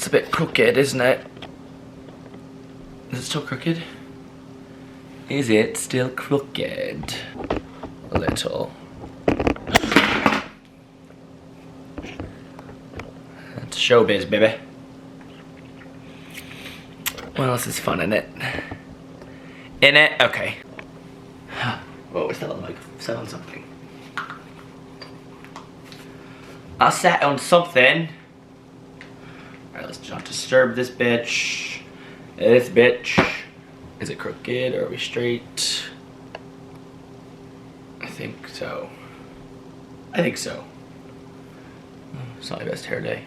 a bit crooked, isn't it? Is it still crooked? Is it still crooked? A little. It's showbiz, baby. What else is fun in it? In it? Okay. What was that on the mic? Sat on something. I sat on something. Alright, let's not disturb this bitch. This bitch. Is it crooked or are we straight? I think so. I think so. It's not my best hair day.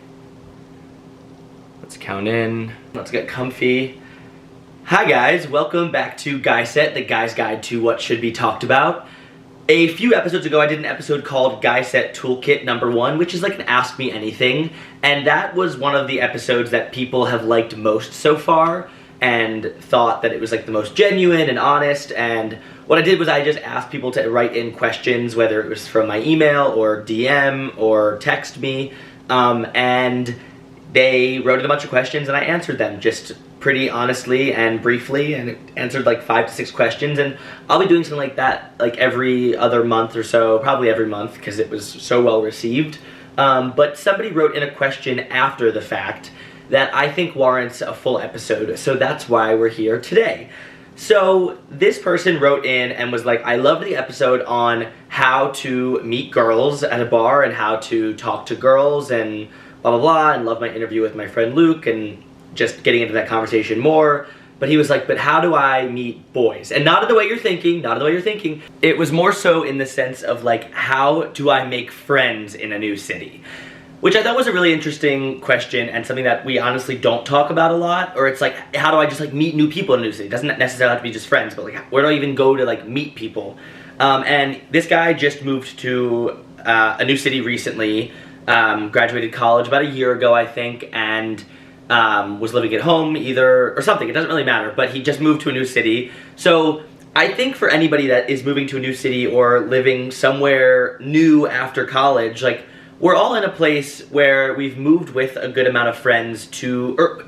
Let's count in. Let's get comfy. Hi guys, welcome back to Guyset, the guy's guide to what should be talked about. A few episodes ago I did an episode called Guyset Toolkit #1, which is like an Ask Me Anything, and that was one of the episodes that people have liked most so far and thought that it was like the most genuine and honest. And what I did was I just asked people to write in questions, whether it was from my email or DM or text me, and they wrote in a bunch of questions and I answered them just pretty honestly and briefly, and it answered like 5 to 6 questions. And I'll be doing something like that like every other month or so, probably every month, because it was so well received. But somebody wrote in a question after the fact that I think warrants a full episode, so that's why we're here today. So this person wrote in and was like, I love the episode on how to meet girls at a bar and how to talk to girls and blah blah blah, and love my interview with my friend Luke and just getting into that conversation more. But he was like, but how do I meet boys? And not in the way you're thinking, not in the way you're thinking. It was more so in the sense of like, how do I make friends in a new city? Which I thought was a really interesting question and something that we honestly don't talk about a lot. Or it's like, how do I just like meet new people in a new city? It doesn't necessarily have to be just friends, but like, where do I even go to like meet people? And this guy just moved to a new city recently, graduated college about a year ago, I think, and was living at home either, or something, it doesn't really matter, but he just moved to a new city. So I think for anybody that is moving to a new city or living somewhere new after college, like, we're all in a place where we've moved with a good amount of friends to, or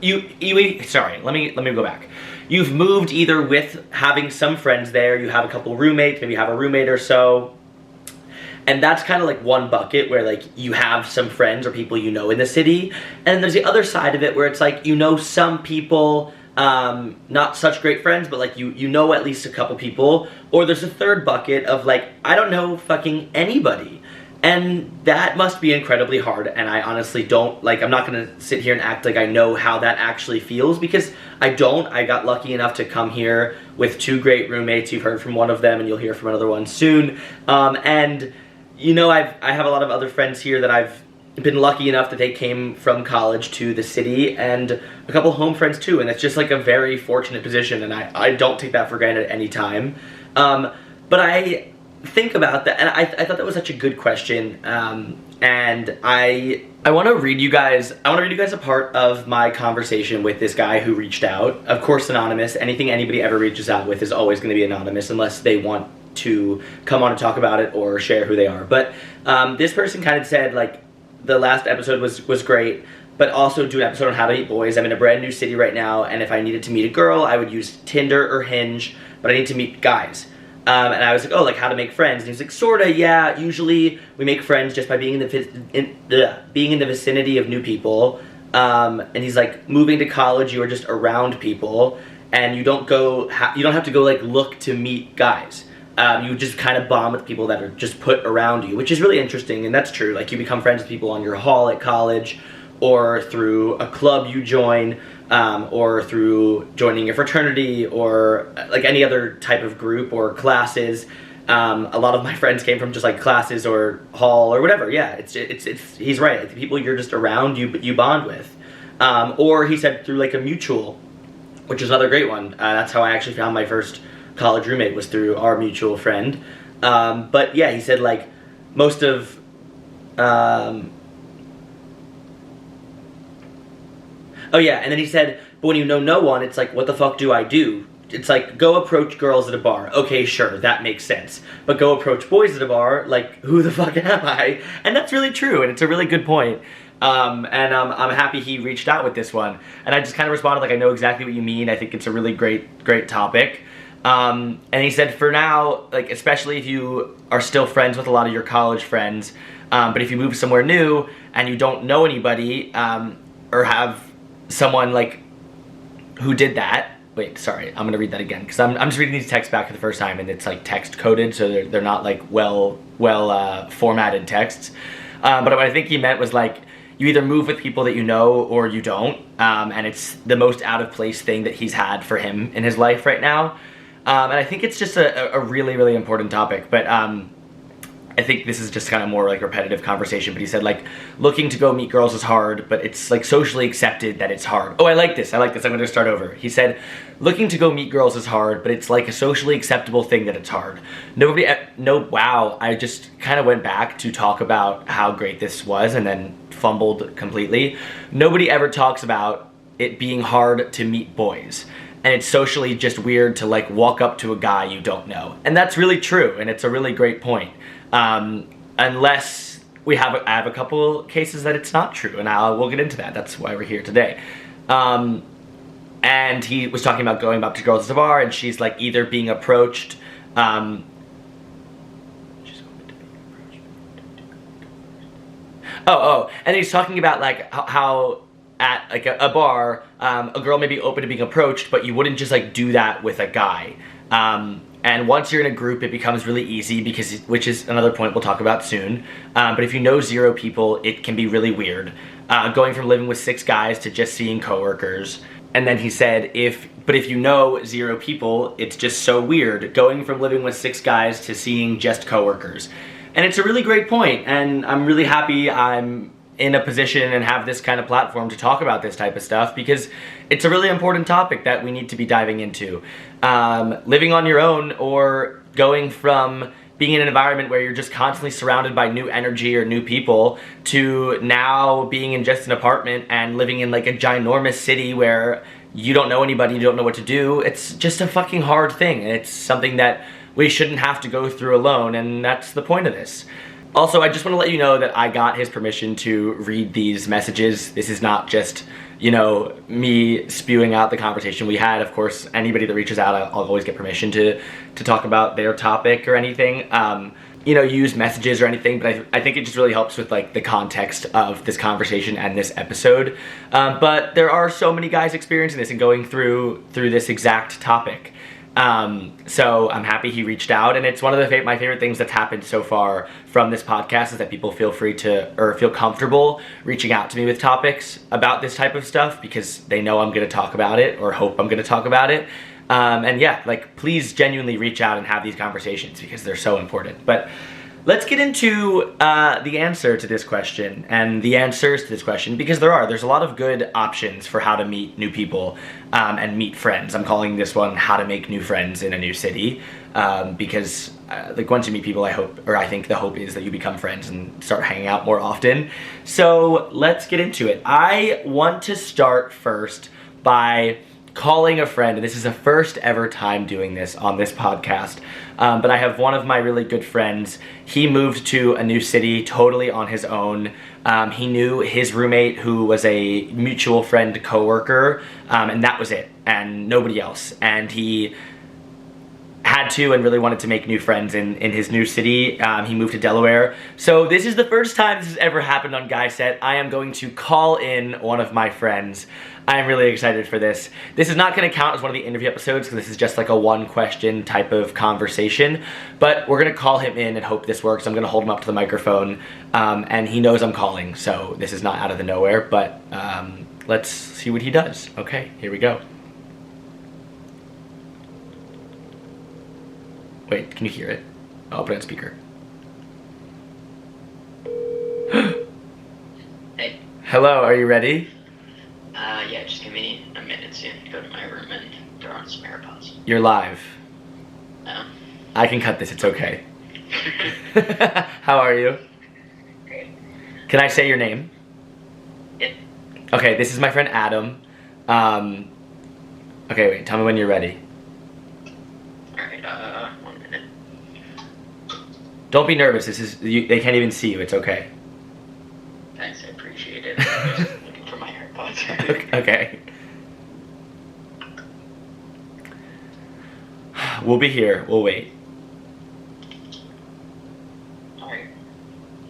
sorry, let me go back. You've moved either with having some friends there, you have a couple roommates, maybe you have a roommate or so, and that's kind of like one bucket where like you have some friends or people you know in the city. And then there's the other side of it where it's like you know some people, not such great friends, but like you know at least a couple people. Or there's a third bucket of like, I don't know fucking anybody. And that must be incredibly hard, and I honestly don't, like, I'm not gonna sit here and act like I know how that actually feels, because I don't. I got lucky enough to come here with 2 great roommates. You've heard from one of them and you'll hear from another one soon. And you know, I have a lot of other friends here that I've been lucky enough that they came from college to the city, and a couple home friends too, and it's just like a very fortunate position, and I don't take that for granted any time. But I think about that, and I thought that was such a good question, and I want to read you guys a part of my conversation with this guy who reached out. Of course anonymous. Anything anybody ever reaches out with is always going to be anonymous unless they want to come on and talk about it or share who they are. But this person kind of said, like, the last episode was great, but also do an episode on how to meet boys. I'm in a brand new city right now, and if I needed to meet a girl, I would use Tinder or Hinge, but I need to meet guys. And I was like, oh, like how to make friends? And he's like, sorta, yeah, usually we make friends just by being in the vicinity of new people. And he's like, moving to college, you are just around people, and you don't have to go like look to meet guys. You just kind of bond with people that are just put around you, which is really interesting, and that's true. Like, you become friends with people on your hall at college, or through a club you join, or through joining a fraternity, or like any other type of group or classes. A lot of my friends came from just like classes or hall or whatever. Yeah, he's right. Like, the people you're just around, you bond with. Or he said through like a mutual, which is another great one. That's how I actually found my first college roommate, was through our mutual friend. But yeah, he said like most of oh yeah, and then he said, but when you know no one, it's like, what the fuck do I do? It's like, go approach girls at a bar. Okay, sure, that makes sense. But go approach boys at a bar, like, who the fuck am I? And that's really true, and it's a really good point. I'm happy he reached out with this one. And I just kind of responded like, I know exactly what you mean. I think it's a really great topic. And he said, for now, like especially if you are still friends with a lot of your college friends, but if you move somewhere new and you don't know anybody, or have someone like who did that. Wait, sorry, I'm gonna read that again because I'm just reading these texts back for the first time and it's like text coded, so they're not like well formatted texts. But what I think he meant was like you either move with people that you know or you don't, and it's the most out of place thing that he's had for him in his life right now. And I think it's just a really important topic, but I think this is just kind of more like repetitive conversation, but he said like looking to go meet girls is hard, but it's like socially accepted that it's hard. Oh, I like this. I'm gonna start over. He said looking to go meet girls is hard, but it's like a socially acceptable thing that it's hard. Wow, I just kind of went back to talk about how great this was and then fumbled completely. Nobody ever talks about it being hard to meet boys. And it's socially just weird to like walk up to a guy you don't know. And that's really true, and it's a really great point. Unless I have a couple cases that it's not true, and we'll get into that. That's why we're here today. And he was talking about going up to girls at the bar, and she's like either being approached. And he's talking about like how at like a bar, a girl may be open to being approached, but you wouldn't just like do that with a guy. And once you're in a group, it becomes really easy which is another point we'll talk about soon. But if you know 0 people, it can be really weird. Going from living with 6 guys to just seeing coworkers. And then he said, if you know 0 people, it's just so weird going from living with 6 guys to seeing just coworkers. And it's a really great point, and I'm really happy I'm in a position and have this kind of platform to talk about this type of stuff because it's a really important topic that we need to be diving into. Living on your own or going from being in an environment where you're just constantly surrounded by new energy or new people to now being in just an apartment and living in like a ginormous city where you don't know anybody, you don't know what to do. It's just a fucking hard thing, and it's something that we shouldn't have to go through alone, and that's the point of this. Also, I just want to let you know that I got his permission to read these messages. This is not just, you know, me spewing out the conversation we had. Of course, anybody that reaches out, I'll always get permission to talk about their topic or anything. You know, use messages or anything, but I think it just really helps with like the context of this conversation and this episode. But there are so many guys experiencing this and going through this exact topic. So I'm happy he reached out, and it's one of my favorite things that's happened so far from this podcast is that people feel free to, or feel comfortable reaching out to me with topics about this type of stuff because they know I'm going to talk about it or hope I'm going to talk about it. And yeah, like please genuinely reach out and have these conversations because they're so important. But let's get into the answer to this question and the answers to this question because there's a lot of good options for how to meet new people and meet friends. I'm calling this one how to make new friends in a new city because like once you meet people, I think the hope is that you become friends and start hanging out more often. So let's get into it. I want to start first by calling a friend, and this is the first ever time doing this on this podcast, but I have one of my really good friends. He moved to a new city totally on his own. He knew his roommate who was a mutual friend coworker, and that was it, and nobody else. And he had to and really wanted to make new friends in his new city. He moved to Delaware. So this is the first time this has ever happened on Guyset. I am going to call in one of my friends. I'm really excited for this. This is not going to count as one of the interview episodes because this is just like a 1-question type of conversation, but we're going to call him in and hope this works. I'm going to hold him up to the microphone, and he knows I'm calling, so this is not out of the nowhere, but let's see what he does. Okay, here we go. Wait, can you hear it? I'll put it on speaker. Hey. Hello, are you ready? Yeah, just give me a minute to go to my room and throw on some AirPods. You're live. Oh. I can cut this, it's okay. How are you? Great. Can I say your name? Yeah. Okay, this is my friend Adam. Okay, wait, tell me when you're ready. Alright, 1 minute. Don't be nervous, they can't even see you, it's okay. Thanks, I appreciate it. Okay. We'll be here. We'll wait. Alright.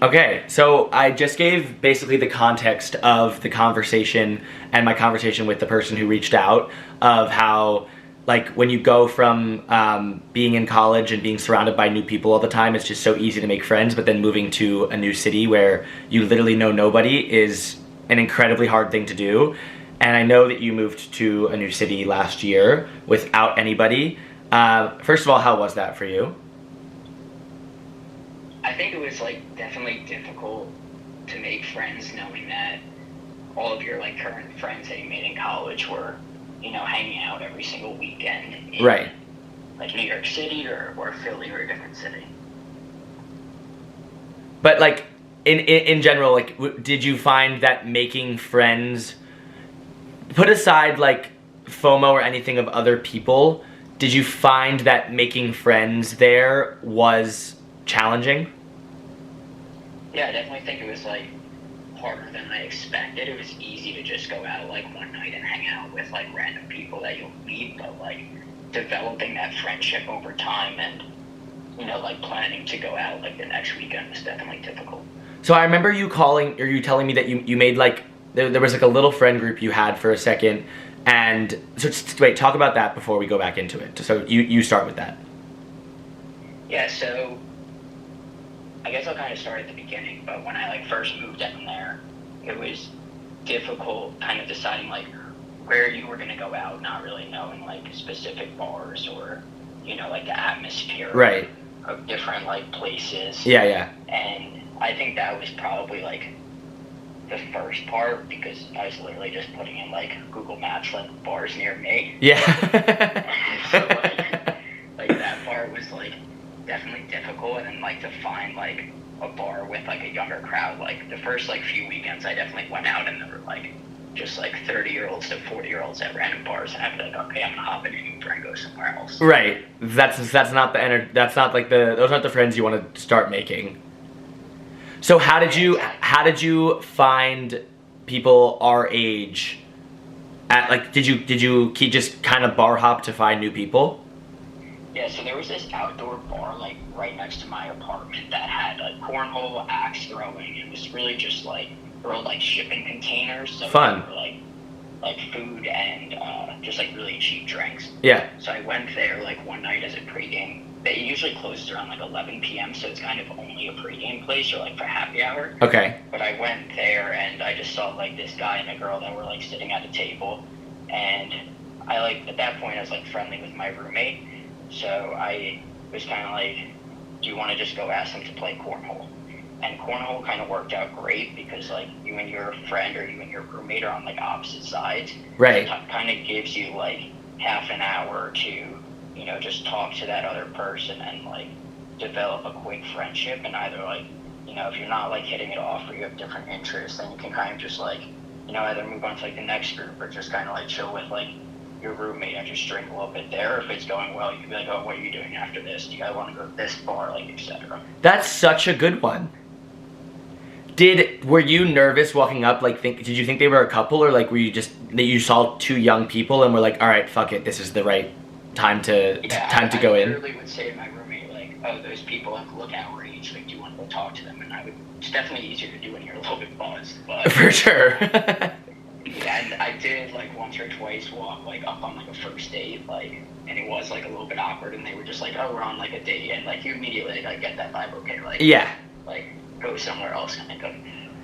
Okay, so I just gave basically the context of the conversation and my conversation with the person who reached out, of how, like, when you go from being in college and being surrounded by new people all the time, it's just so easy to make friends, but then moving to a new city where you literally know nobody is an incredibly hard thing to do. And I know that you moved to a new city last year without anybody. First of all, how was that for you? I think it was like definitely difficult to make friends, knowing that all of your like current friends that you made in college were, hanging out every single weekend in, Right. like New York City or Philly or a different city. But like in general, like did you find that making friends, put aside like FOMO or anything of other people, did you find that making friends there was challenging? Yeah, I definitely think it was like harder than I expected. It was easy to just go out like one night and hang out with like random people that you'll meet, but like developing that friendship over time and like planning to go out like the next weekend was definitely difficult. So I remember you calling, or you telling me that you made like, there was like a little friend group you had for a second, and so just wait, talk about that before we go back into it. So you start with that. Yeah, so I guess I'll kind of start at the beginning, but when I like first moved down there, it was difficult kind of deciding like where you were going to go out, not really knowing like specific bars or, like the atmosphere Right. of different like places. Yeah. And I think that was probably like the first part, because I was literally just putting in like Google Maps, like bars near me. Yeah. So like that part was like definitely difficult, and then like to find like a bar with like a younger crowd. Like the first like few weekends I definitely went out and there were like just like 30-year-olds to 40-year-olds at random bars, and I'd be like, okay, I'm gonna hop in an Uber and go somewhere else. Right. That's not that's not like those aren't the friends you want to start making. So how did you find people our age at, like, did you keep just kind of bar hop to find new people? Yeah, so there was this outdoor bar like right next to my apartment that had like cornhole, axe throwing. It was really just like real like shipping containers. So Fun. They were, like food and just like really cheap drinks. Yeah. So I went there like one night as a pregame. It usually closes around like 11 p.m. So it's kind of only a pregame place or like for happy hour. Okay. But I went there and I just saw like this guy and a girl that were like sitting at a table, and I like at that point I was like friendly with my roommate. So I was kind of like, do you want to just go ask them to play cornhole? And cornhole kind of worked out great because like you and your friend or you and your roommate are on like opposite sides. Right. So it kind of gives you like half an hour to, just talk to that other person and like develop a quick friendship. And either like, if you're not like hitting it off or you have different interests, then you can kind of just like, either move on to like the next group or just kind of like chill with like your roommate and just drink a little bit there. If it's going well, you can be like, oh, what are you doing after this? Do you guys want to go to this bar, like, etc. That's such a good one. Were you nervous walking up? Like, did you think they were a couple, or like were you just that you saw two young people and were like, all right, fuck it, this is the right time to go in? I literally would say to my roommate like, oh, those people like look our age, like, do you want to go talk to them? And it's definitely easier to do when you're a little bit buzzed, but for sure. yeah, and I did like once or twice walk like up on like a first date, like, and it was like a little bit awkward, and they were just like, oh, we're on like a date, and like you immediately like get that vibe, okay, like, yeah, like go somewhere else kind of.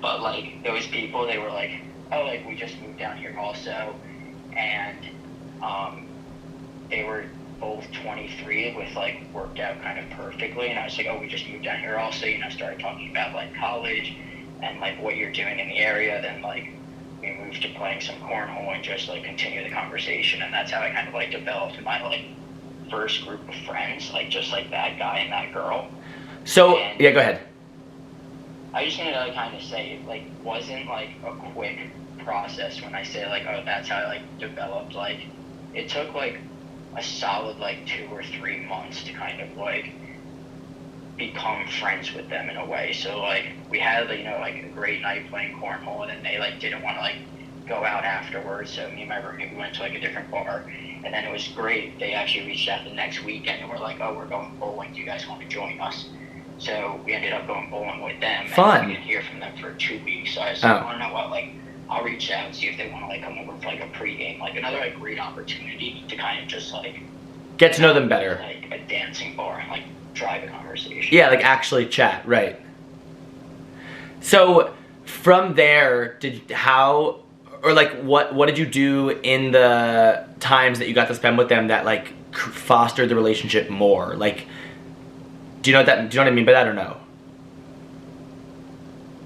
But like those people, they were like, oh, like we just moved down here also, and they were both 23, with like worked out kind of perfectly, and I was like, oh, we just moved down here also, started talking about like college and like what you're doing in the area. Then like we moved to playing some cornhole and just like continue the conversation, and that's how I kind of like developed my like first group of friends, like just like that guy and that girl. So and yeah, go ahead. I just wanted to like kind of say it like wasn't like a quick process when I say like, oh, that's how I like developed. Like it took like a solid like 2 or 3 months to kind of like become friends with them in a way. So like we had like a great night playing cornhole, and then they like didn't want to like go out afterwards. So me and my roommate, we went to like a different bar, and then it was great. They actually reached out the next weekend and were like, "Oh, we're going bowling. Do you guys want to join us?" So we ended up going bowling with them. Fun. And we didn't hear from them for 2 weeks. So I was like, "Oh, no, what? Like, I'll reach out and see if they want to like come over for like a pregame, like another like great opportunity to kind of just like Get to know them better. like a dancing bar and like drive a conversation." Yeah, like actually chat, right. So from there, what did you do in the times that you got to spend with them that like fostered the relationship more? Like, do you know what I mean by that or no?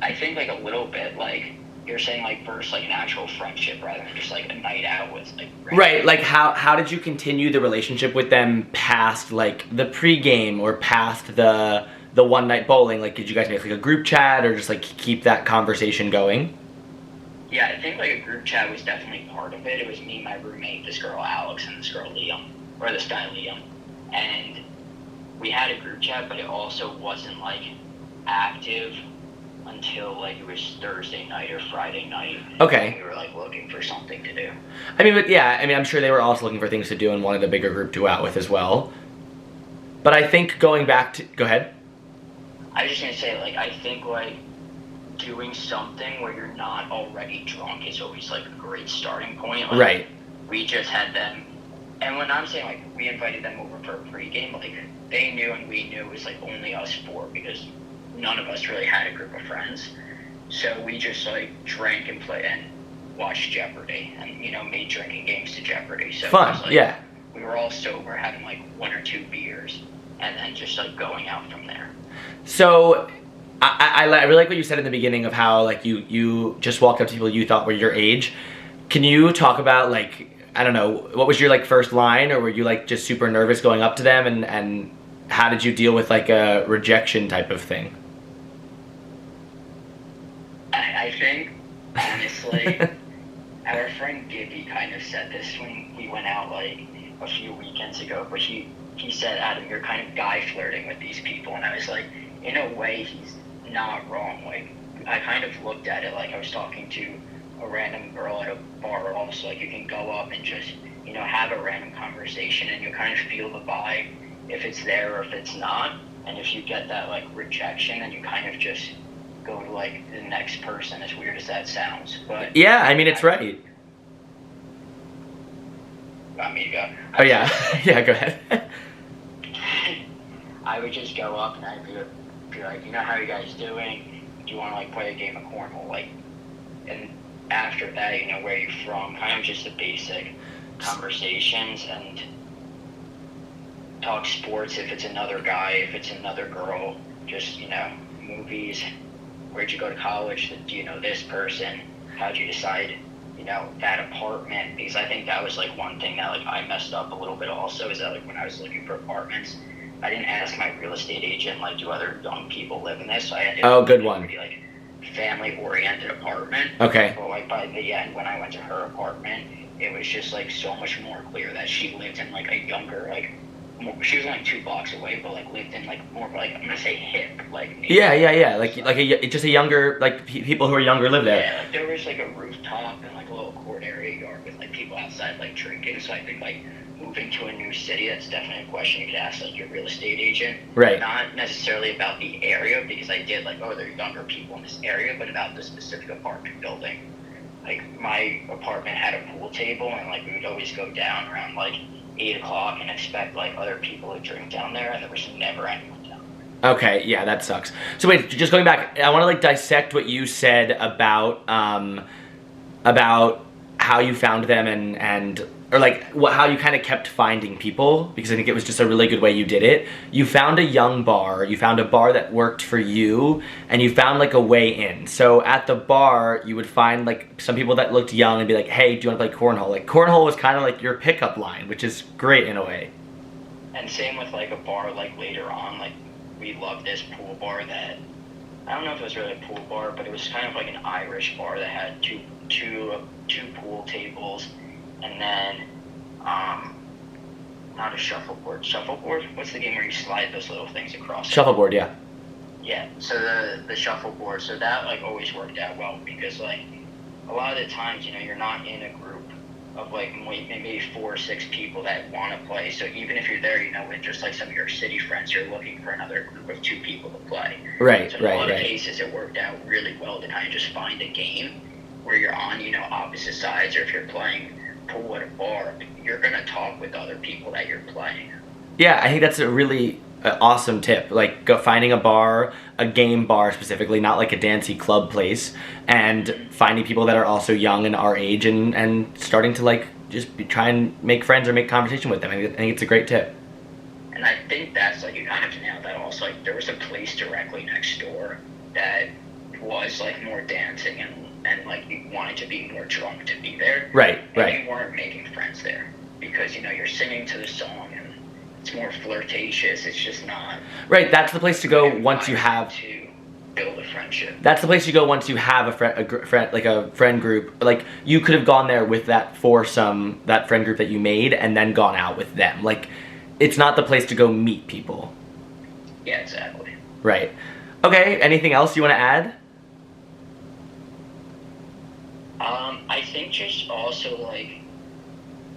I think like a little bit, like you're saying, like versus like an actual friendship rather than just like a night out with like right. Like how did you continue the relationship with them past like the pregame or past the one night bowling? Like, did you guys make like a group chat or just like keep that conversation going? Yeah, I think like a group chat was definitely part of it. It was me, my roommate, this girl Alex, and this guy Liam, and we had a group chat, but it also wasn't like active until like it was Thursday night or Friday night. Okay. We were like looking for something to do. I mean, but yeah, I mean, I'm sure they were also looking for things to do and wanted a bigger group to go out with as well. But I think going back to, go ahead. I was just gonna say, like, I think like doing something where you're not already drunk is always like a great starting point. Like, right. We just had them, and when I'm saying like we invited them over for a pregame, like they knew and we knew it was like only us four because none of us really had a group of friends. So we just like drank and played and watched Jeopardy and made drinking games to Jeopardy. So fun, it was, like, yeah. We were all sober, having like 1 or 2 beers, and then just like going out from there. So I really like what you said in the beginning of how like you just walked up to people you thought were your age. Can you talk about like, I don't know, what was your like first line, or were you like just super nervous going up to them, and how did you deal with like a rejection type of thing? I think, honestly, our friend Gibby kind of said this when we went out like a few weekends ago, but he said, "Adam, you're kind of guy flirting with these people," and I was like, in a way, he's not wrong. Like, I kind of looked at it like I was talking to a random girl at a bar also. Like, you can go up and just, have a random conversation, and you kind of feel the vibe, if it's there or if it's not. And if you get that, like, rejection, then you kind of just go to, like, the next person, as weird as that sounds. But yeah, I mean, it's right. Want me to go? Oh, yeah. Yeah, go ahead. I would just go up and I'd be like, how you guys doing? Do you want to like play a game of cornhole? Like, and after that, where you from? Kind of just the basic conversations, and talk sports if it's another guy, if it's another girl. Just movies. Where'd you go to college? Do you know this person? How'd you decide? That apartment? Because I think that was like one thing that like I messed up a little bit also, is that like when I was looking for apartments, I didn't ask my real estate agent, like, do other young people live in this? So I ended up good one. Pretty, like, family-oriented apartment. Okay. But, like, by the end, when I went to her apartment, it was just, like, so much more clear that she lived in, like, a younger, like, she was only 2 blocks away, but, like, lived in, like, more, like, I'm gonna say hip, like. Yeah. Like just a younger, like, people who are younger live there. Yeah, like, there was, like, a rooftop and, like, a little court area yard with, like, people outside, like, drinking. So I think, like, moving to a new city, that's definitely a question you could ask like your real estate agent. Right. Not necessarily about the area, because I did like, there are younger people in this area, but about the specific apartment building. Like, my apartment had a pool table, and like we would always go down around like 8 o'clock and expect like other people to drink down there, and there was never anyone down there. Okay, yeah, that sucks. So wait, just going back, I want to like dissect what you said about how you found them and or like how you kind of kept finding people, because I think it was just a really good way you did it. You found a young bar, you found a bar that worked for you, and you found like a way in. So at the bar, you would find like some people that looked young and be like, hey, do you want to play cornhole? Like, cornhole was kind of like your pickup line, which is great in a way. And same with like a bar, like later on, like we loved this pool bar that, I don't know if it was really a pool bar, but it was kind of like an Irish bar that had two pool tables, and then not a shuffleboard. Shuffleboard? What's the game where you slide those little things across? Shuffleboard, yeah. Yeah. So the shuffleboard. So that like always worked out well, because like a lot of the times, you're not in a group of like maybe 4 or 6 people that want to play. So even if you're there, with just like some of your city friends, you're looking for another group of 2 people to play. Right, so in a lot of cases, it worked out really well to kind of just find a game where you're on, opposite sides, or if you're playing pool at a bar, you're going to talk with other people that you're playing. Yeah, I think that's a really awesome tip. Like finding a bar, a game bar specifically, not like a dancey club place, and finding people that are also young and our age, and starting to like just try and make friends or make conversation with them. I think it's a great tip. And I think that's like, you kind of nailed that also. Like there was a place directly next door that was like more dancing and like you wanted to be more drunk to be there. Right. You weren't making friends there because, you're singing to the song and it's more flirtatious. It's just not. Right, that's the place to go once you have to build a friendship. That's the place you go once you have a friend group. Like you could have gone there with that foursome, that friend group that you made, and then gone out with them. Like it's not the place to go meet people. Yeah, exactly. Right. Okay, anything else you want to add? I think just also like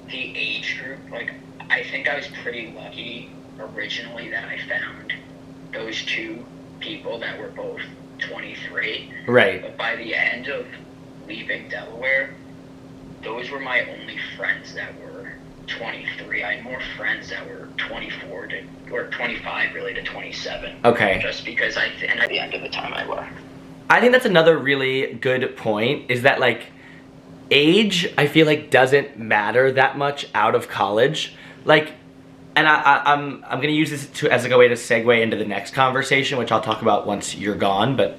the age group, like I think I was pretty lucky originally that I found those 2 people that were both 23. Right. But by the end of leaving Delaware, those were my only friends that were 23. I had more friends that were 24 or 25 really to 27. Okay. Just because and at the end of the time I left. I think that's another really good point, is that like age, I feel like doesn't matter that much out of college. Like, and I'm gonna use this as like a way to segue into the next conversation, which I'll talk about once you're gone, but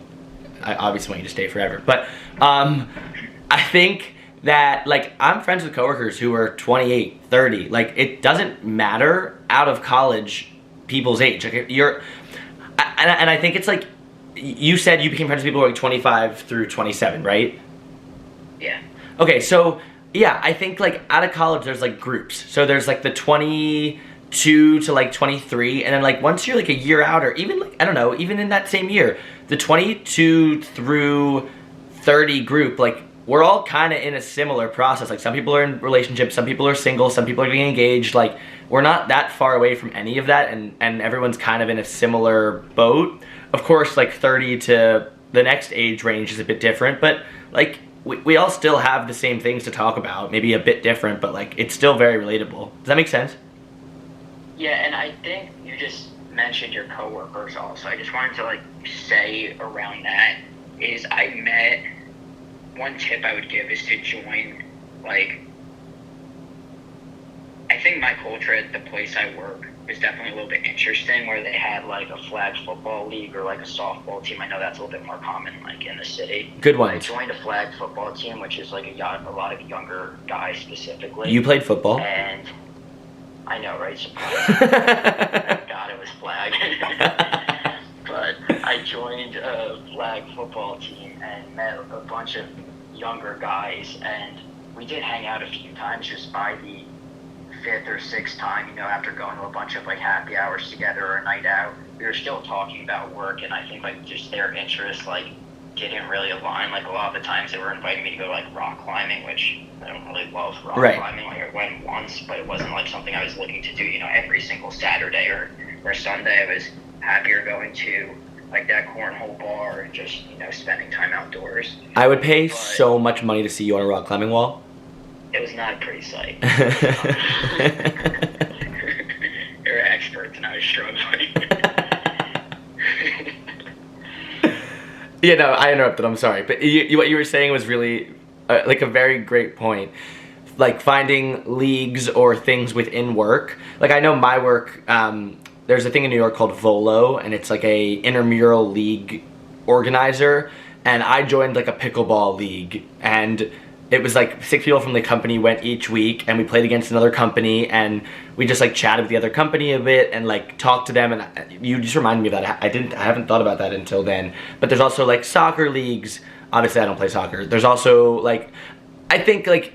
I obviously want you to stay forever. But I think that like I'm friends with coworkers who are 28, 30. Like it doesn't matter out of college people's age. Like and I think it's like, you said you became friends with people who are like 25 through 27, right? Yeah. Okay, so yeah, I think like out of college there's like groups. So there's like the 22 to like 23, and then like once you're like a year out, or even like, I don't know, even in that same year, the 22 through 30 group, like we're all kind of in a similar process. Like some people are in relationships, some people are single, some people are getting engaged. Like we're not that far away from any of that, and everyone's kind of in a similar boat. Of course, like 30 to the next age range is a bit different, but like we all still have the same things to talk about, maybe a bit different, but like it's still very relatable. Does that make sense? Yeah, and I think you just mentioned your coworkers also. I just wanted to like say around that is one tip I would give is to join, like, I think my culture at the place I work was definitely a little bit interesting, where they had like a flag football league or like a softball team. I know that's a little bit more common like in the city. Good one. I joined a flag football team, which is like a lot of younger guys specifically. You played football? And I know, right? Surprise. Thank God it was flag. But I joined a flag football team and met a bunch of younger guys, and we did hang out a few times. Just by the 5th or 6th time, after going to a bunch of like happy hours together or a night out, we were still talking about work, and I think like just their interests like didn't really align. Like a lot of the times they were inviting me to go like rock climbing, which I don't really love rock climbing. Like I went once, but it wasn't like something I was looking to do, every single Saturday or Sunday. I was happier going to like that cornhole bar and just, spending time outdoors. I would pay so much money to see you on a rock climbing wall. It was not a pretty sight. You're experts and I was struggling. Yeah, no, I interrupted, I'm sorry. But what you were saying was really like a very great point. Like finding leagues or things within work. Like I know my work, there's a thing in New York called Volo, and it's like a intramural league organizer, and I joined like a pickleball league, and it was like 6 people from the company went each week, and we played against another company, and we just like chatted with the other company a bit and like talked to them, and you just reminded me of that. I haven't thought about that until then. But there's also like soccer leagues. Obviously I don't play soccer. There's also like, I think like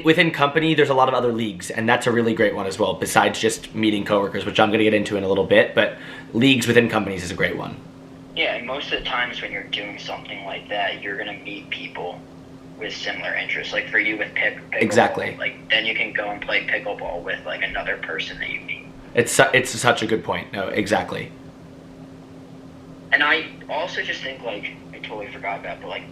within company, there's a lot of other leagues, and that's a really great one as well, besides just meeting coworkers, which I'm going to get into in a little bit, but leagues within companies is a great one. Yeah, and most of the times when you're doing something like that, you're going to meet people with similar interests. Like for you with pickleball, Exactly. like then you can go and play pickleball with like another person that you meet. It's such a good point. No, exactly. And I also just think, like, I totally forgot about, but like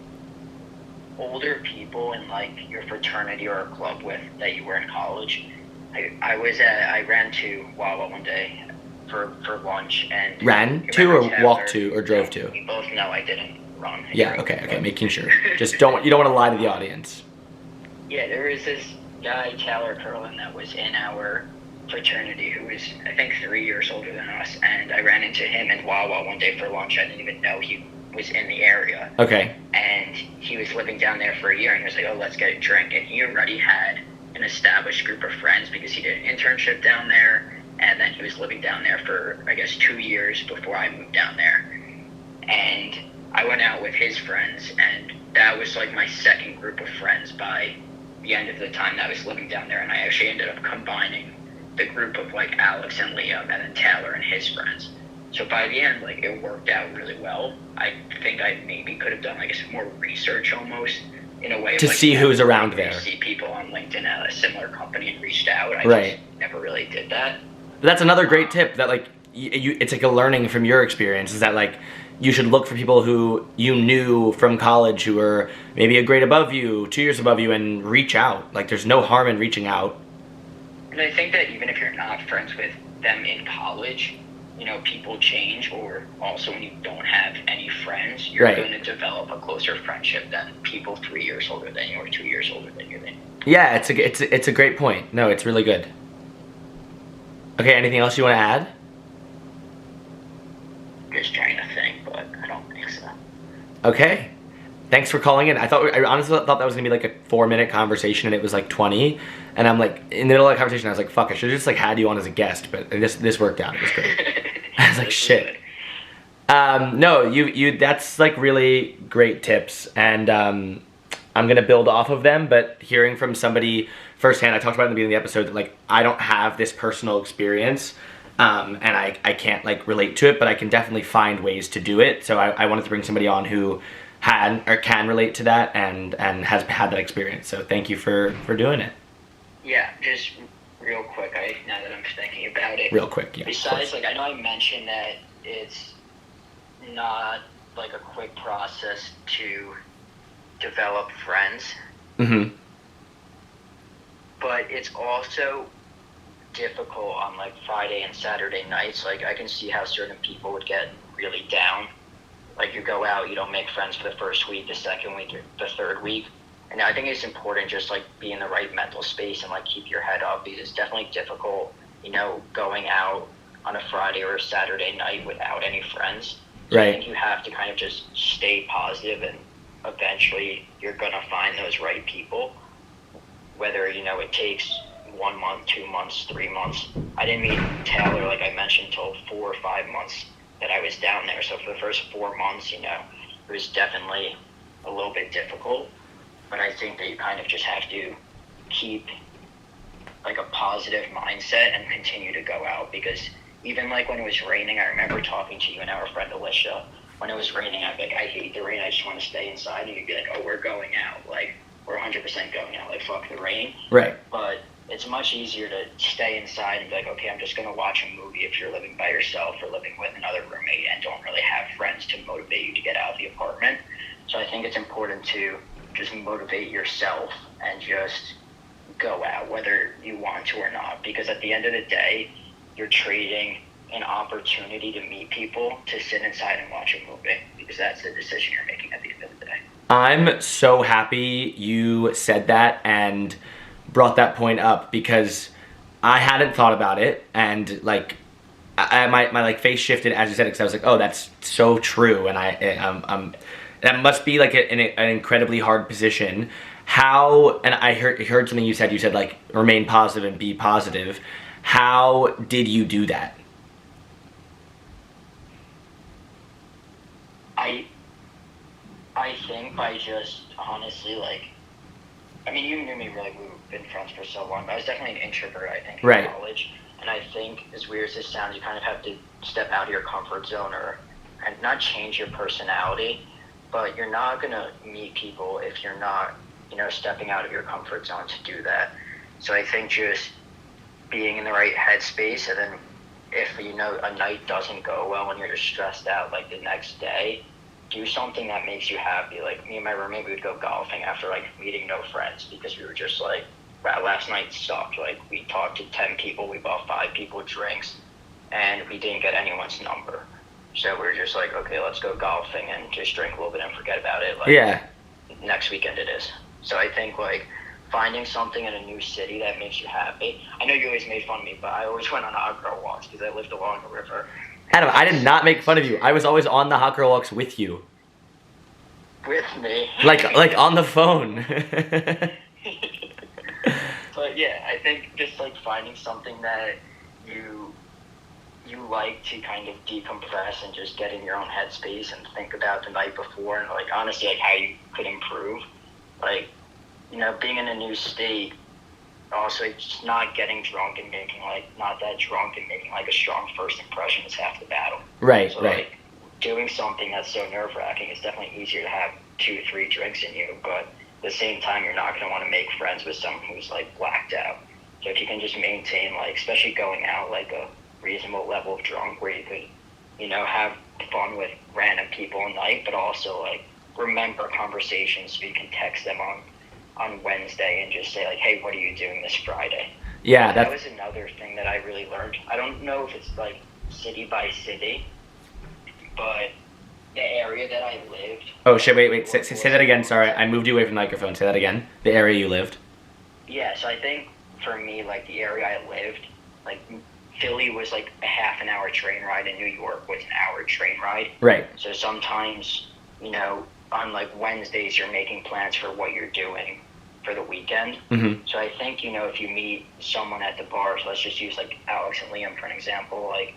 older people in like your fraternity or a club with that you were in college. I ran to Wawa one day for lunch and Ran to or walked to or drove to? We both know I didn't run. Yeah, okay, making sure. Just you don't want to lie to the audience. Yeah, there was this guy, Taylor Curlin, that was in our fraternity who was, I think, 3 years older than us, and I ran into him in Wawa one day for lunch. I didn't even know he was in the area. Okay. And he was living down there for a year, and he was like, oh, let's get a drink. And he already had an established group of friends because he did an internship down there, and then he was living down there for, I guess, 2 years before I moved down there. And I went out with his friends, and that was like my second group of friends by the end of the time that I was living down there. And I actually ended up combining the group of like Alex and Liam and then Taylor and his friends. So by the end, like, it worked out really well. I think I maybe could have done like some more research almost in a way to of, like, see who's around there. See people on LinkedIn at a similar company and reached out. I Right. just never really did that. That's another great tip that like it's like a learning from your experience is that like you should look for people who you knew from college who were maybe a grade above you, 2 years above you, and reach out. Like there's no harm in reaching out. And I think that even if you're not friends with them in college, you know, people change, or also when you don't have any friends, you're Right. going to develop a closer friendship than people 3 years older than you or 2 years older than you. Yeah, it's a great point. No, it's really good. Okay, anything else you want to add? Just trying to think, but I don't think so. Okay. Thanks for calling in. I honestly thought that was gonna be like a 4-minute conversation, and it was like 20. And I'm like, in the middle of the conversation, I was like, fuck, I should have just like had you on as a guest. But this worked out. It was great. I was like, shit. No, you that's like really great tips, and I'm gonna build off of them. But hearing from somebody firsthand, I talked about in the beginning of the episode that like I don't have this personal experience, and I can't like relate to it, but I can definitely find ways to do it. So I wanted to bring somebody on who had or can relate to that and has had that experience. So thank you for doing it. Yeah, just real quick, now that I'm thinking about it. Real quick, yeah. Besides, like, I know I mentioned that it's not like a quick process to develop friends. Mm-hmm. But it's also difficult on like Friday and Saturday nights. Like, I can see how certain people would get really down. Like, you go out, you don't make friends for the first week, the second week, or the third week. And I think it's important just like be in the right mental space and like keep your head up, because it's definitely difficult, you know, going out on a Friday or a Saturday night without any friends. So Right. I think you have to kind of just stay positive, and eventually you're going to find those right people. Whether, you know, it takes 1 month, 2 months, 3 months. I didn't meet Taylor, like I mentioned, until 4 or 5 months that I was down there. So for the first 4 months, you know, it was definitely a little bit difficult. But I think that you kind of just have to keep like a positive mindset and continue to go out, because even like when it was raining, I remember talking to you and our friend Alicia. When it was raining, I'd be like, I hate the rain, I just want to stay inside. And you'd be like, oh, we're going out. Like, we're 100% going out. Like, fuck the rain. Right. But it's much easier to stay inside and be like, okay, I'm just going to watch a movie if you're living by yourself or living with another roommate and don't really have friends to motivate you to get out of the apartment. So I think it's important to just motivate yourself and just go out, whether you want to or not. Because at the end of the day, you're trading an opportunity to meet people to sit inside and watch a movie, because that's the decision you're making at the end of the day. I'm so happy you said that and brought that point up, because I hadn't thought about it, and like my like face shifted as you said it, because I was like, oh, that's so true, and I'm that must be like an incredibly hard position. How, and I heard something you said like remain positive and be positive. How did you do that? I think by just honestly, like, I mean, you knew me really, we've been friends for so long, but I was definitely an introvert, I think, in Right. college. And I think, as weird as this sounds, you kind of have to step out of your comfort zone, and not change your personality, but you're not going to meet people if you're not stepping out of your comfort zone to do that. So I think just being in the right headspace, and then if a night doesn't go well and you're just stressed out, like the next day, do something that makes you happy. Like me and my roommate, we would go golfing after like meeting no friends, because we were just like, wow, last night sucked. Like we talked to 10 people, we bought 5 people drinks, and we didn't get anyone's number. So we were just like, okay, let's go golfing and just drink a little bit and forget about it. Like, Yeah. Next weekend it is. So I think like finding something in a new city that makes you happy. I know you always made fun of me, but I always went on hot girl walks because I lived along the river. Adam, I did not make fun of you. I was always on the hot girl walks with you. With me. Like on the phone. But yeah, I think just like finding something that you like to kind of decompress and just get in your own headspace and think about the night before, and like honestly like how you could improve. Like, being in a new state, also just not getting drunk and making not that drunk and making like a strong first impression is half the battle. Right, so, right. Like, doing something that's so nerve-wracking is definitely easier to have 2-3 drinks in you, but at the same time you're not going to want to make friends with someone who's like blacked out. So if you can just maintain, like, especially going out, like a reasonable level of drunk where you could, have fun with random people at night, but also like remember conversations so you can text them on Wednesday and just say like, hey, what are you doing this Friday? Yeah, that was another thing that I really learned. I don't know if it's like city by city, but the area that I lived. Oh shit! Wait. Say that again. Sorry, I moved you away from the microphone. Say that again. The area you lived. Yeah, so I think for me, like the area I lived, like Philly was like a half an hour train ride, and New York was an hour train ride. Right. So sometimes, on like Wednesdays, you're making plans for what you're doing for the weekend. Mm-hmm. So I think, if you meet someone at the bar, so let's just use like Alex and Liam for an example, like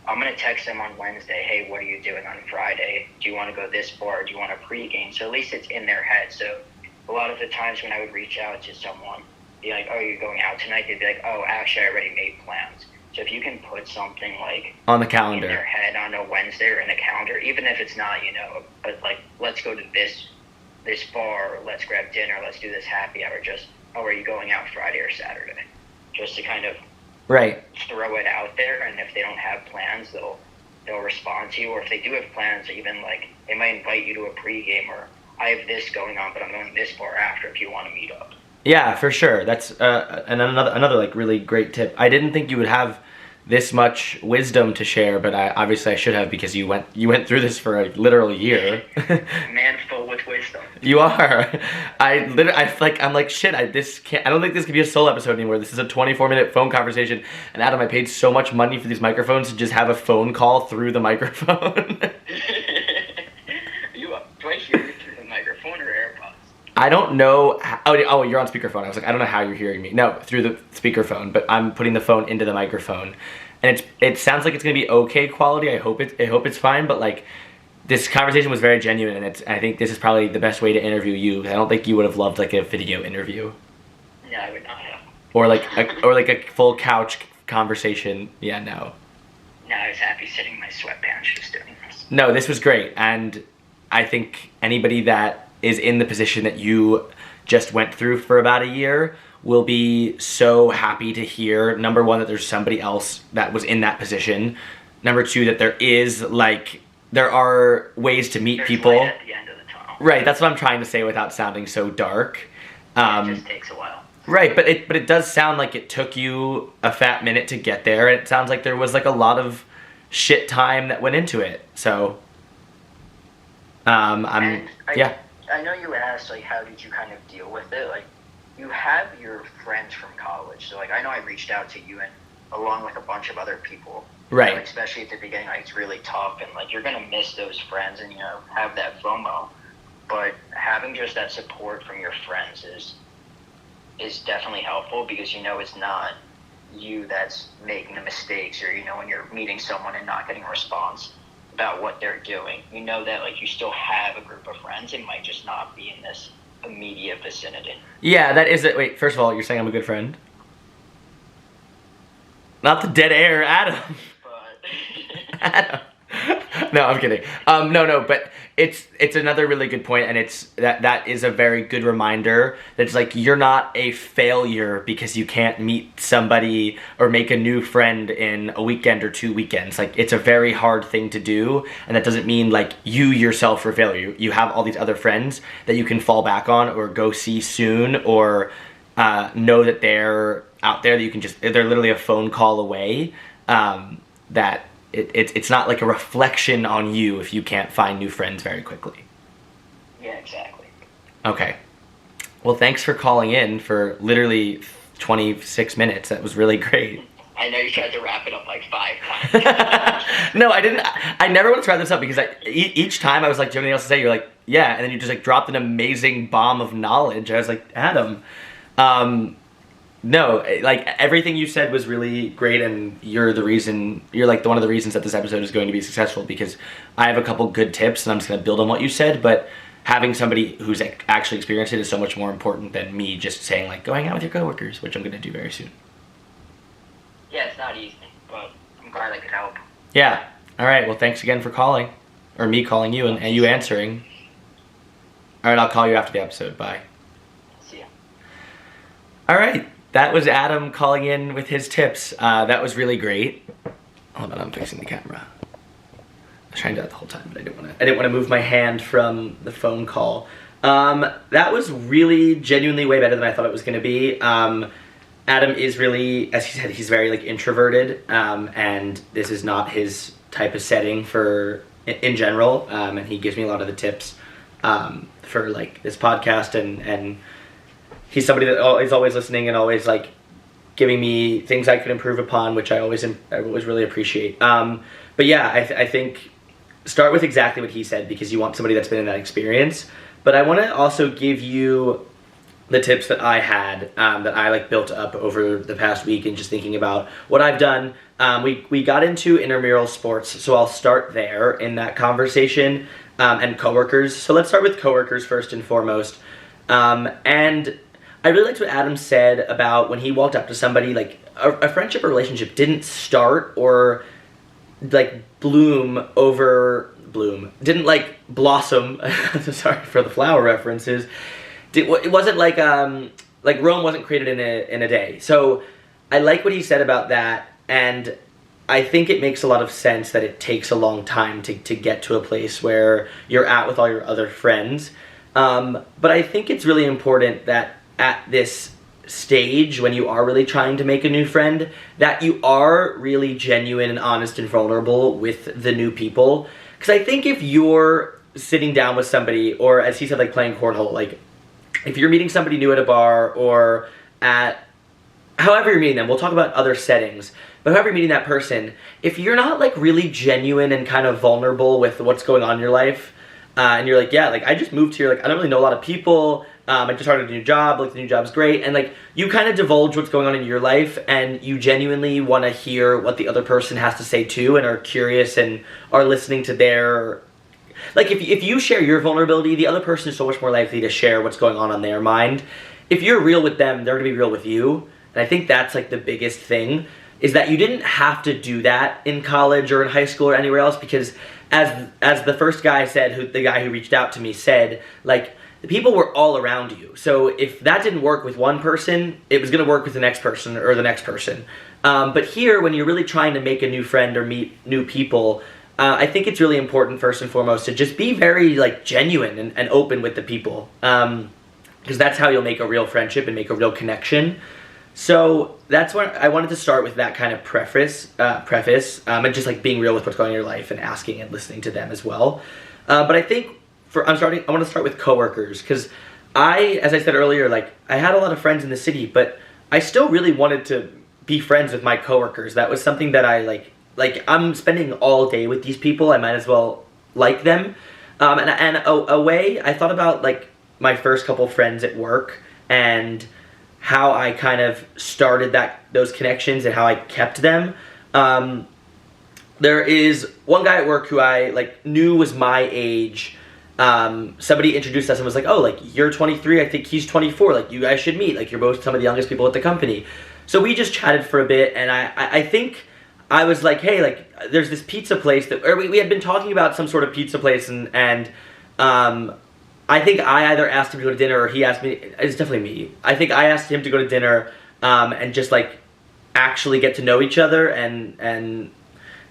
I'm going to text them on Wednesday, hey, what are you doing on Friday? Do you want to go this bar? Do you want a pregame? So at least it's in their head. So a lot of the times when I would reach out to someone, be like, oh, you're going out tonight? They'd be like, oh, actually, I already made plans. So if you can put something like on the calendar in their head on a Wednesday or in a calendar, even if it's not, but like, let's go to this bar, or let's grab dinner, let's do this happy hour, just, oh, are you going out Friday or Saturday? Just to kind of right throw it out there, and if they don't have plans, they'll respond to you, or if they do have plans, even like they might invite you to a pregame, or I have this going on, but I'm going this bar after if you want to meet up. Yeah, for sure. That's and another like really great tip. I didn't think you would have this much wisdom to share, but obviously I should have, because you went through this for a literal year. Man full with wisdom. You are. I'm like shit. I don't think this could be a solo episode anymore. This is a 24-minute phone conversation. And Adam, I paid so much money for these microphones to just have a phone call through the microphone. Do I hear you through the microphone or AirPods? I don't know. Oh, you're on speakerphone. I was like, I don't know how you're hearing me. No, through the speakerphone, but I'm putting the phone into the microphone, and it sounds like it's gonna be okay quality. I hope it's fine. But like, this conversation was very genuine, and I think this is probably the best way to interview you. I don't think you would have loved like a video interview. No, I would not have. Or like a full couch conversation. Yeah, no. No, I was happy sitting in my sweatpants just doing this. No, this was great, and I think anybody that is in the position that you just went through for about a year will be so happy to hear, number one, that there's somebody else that was in that position. Number two, that there are ways to meet There's people. light at the end of the tunnel. Right, that's what I'm trying to say without sounding so dark. It just takes a while. Right, but it does sound like it took you a fat minute to get there. It sounds like there was like a lot of shit time that went into it. So, yeah. I know you asked, like, how did you kind of deal with it? Like, you have your friends from college. So, like, I know I reached out to you and along with a bunch of other people. Right. Like, especially at the beginning, like, it's really tough. And, like, you're going to miss those friends and, have that FOMO. But having just that support from your friends is definitely helpful, because, it's not you that's making the mistakes, or, when you're meeting someone and not getting a response about what they're doing, that like you still have a group of friends. It might just not be in this immediate vicinity. Yeah, that is it. Wait, first of all, you're saying I'm a good friend? Not the dead air, Adam. But Adam. No, I'm kidding. No, but it's another really good point, and it's that is a very good reminder that it's like you're not a failure because you can't meet somebody or make a new friend in a weekend or 2 weekends. Like, it's a very hard thing to do, and that doesn't mean like you yourself are a failure. You have all these other friends that you can fall back on or go see soon, or know that they're out there, that you can just, they're literally a phone call away. That it's not like a reflection on you if you can't find new friends very quickly. Yeah, exactly. Okay. Well, thanks for calling in for literally 26 minutes. That was really great. I know you tried to wrap it up like 5 times. No, I didn't. I never want to wrap this up because each time I was like, do you have anything else to say? You're like, yeah. And then you just like dropped an amazing bomb of knowledge. I was like, Adam, no, like everything you said was really great, and you're like one of the reasons that this episode is going to be successful, because I have a couple good tips and I'm just going to build on what you said, but having somebody who's actually experienced it is so much more important than me just saying like, go hang out with your coworkers, which I'm going to do very soon. Yeah, it's not easy, but I'm glad I could help. Yeah. All right. Well, thanks again for calling, or me calling you and you answering. All right. I'll call you after the episode. Bye. See ya. All right. That was Adam calling in with his tips. That was really great. Hold on, I'm fixing the camera. I was trying to do that the whole time, but I didn't want to move my hand from the phone call. That was really genuinely way better than I thought it was going to be. Adam is really, as he said, he's very like introverted, and this is not his type of setting for in general. And he gives me a lot of the tips for like this podcast, and he's somebody that is always listening and always like giving me things I could improve upon, which I always really appreciate. But yeah, I think start with exactly what he said, because you want somebody that's been in that experience. But I want to also give you the tips that I had, that I like built up over the past week, and just thinking about what I've done. We got into intramural sports, so I'll start there in that conversation, and coworkers. So let's start with coworkers first and foremost. And I really liked what Adam said about when he walked up to somebody, like a friendship or relationship didn't start or like didn't like blossom. Sorry for the flower references. It wasn't like Rome wasn't created in a day. So I like what he said about that, and I think it makes a lot of sense that it takes a long time to get to a place where you're at with all your other friends. But I think it's really important that at this stage, when you are really trying to make a new friend, that you are really genuine and honest and vulnerable with the new people. Because I think if you're sitting down with somebody, or as he said, like playing cornhole, like if you're meeting somebody new at a bar or at however you're meeting them, we'll talk about other settings, but however you're meeting that person, if you're not like really genuine and kind of vulnerable with what's going on in your life, and you're like, yeah, like I just moved here, like I don't really know a lot of people, I just started a new job, like the new job's great, and like you kind of divulge what's going on in your life, and you genuinely want to hear what the other person has to say too, and are curious and are listening to their, like if you share your vulnerability, the other person is so much more likely to share what's going on their mind. If you're real with them, they're gonna be real with you, and I think that's like the biggest thing, is that you didn't have to do that in college or in high school or anywhere else, because as the first guy said, the guy who reached out to me said, like, the people were all around you. So if that didn't work with one person, it was going to work with the next person or the next person. But here, when you're really trying to make a new friend or meet new people, I think it's really important, first and foremost, to just be very like genuine and open with the people. Because that's how you'll make a real friendship and make a real connection. So that's where I wanted to start with, that kind of preface, and just like being real with what's going on in your life and asking and listening to them as well. But I think I want to start with coworkers, because as I said earlier, like I had a lot of friends in the city, but I still really wanted to be friends with my coworkers. That was something that I like I'm spending all day with these people, I might as well like them. And a way I thought about like my first couple friends at work, and how I kind of started those connections and how I kept them. There is one guy at work who I like knew was my age. Somebody introduced us and was like, oh, like you're 23, I think he's 24, like you guys should meet, like you're both some of the youngest people at the company. So we just chatted for a bit, and I think I was like, hey, like, there's this pizza place that, or we had been talking about some sort of pizza place, and I think I either asked him to go to dinner or he asked me. It's definitely me. I think I asked him to go to dinner, and just like actually get to know each other, and it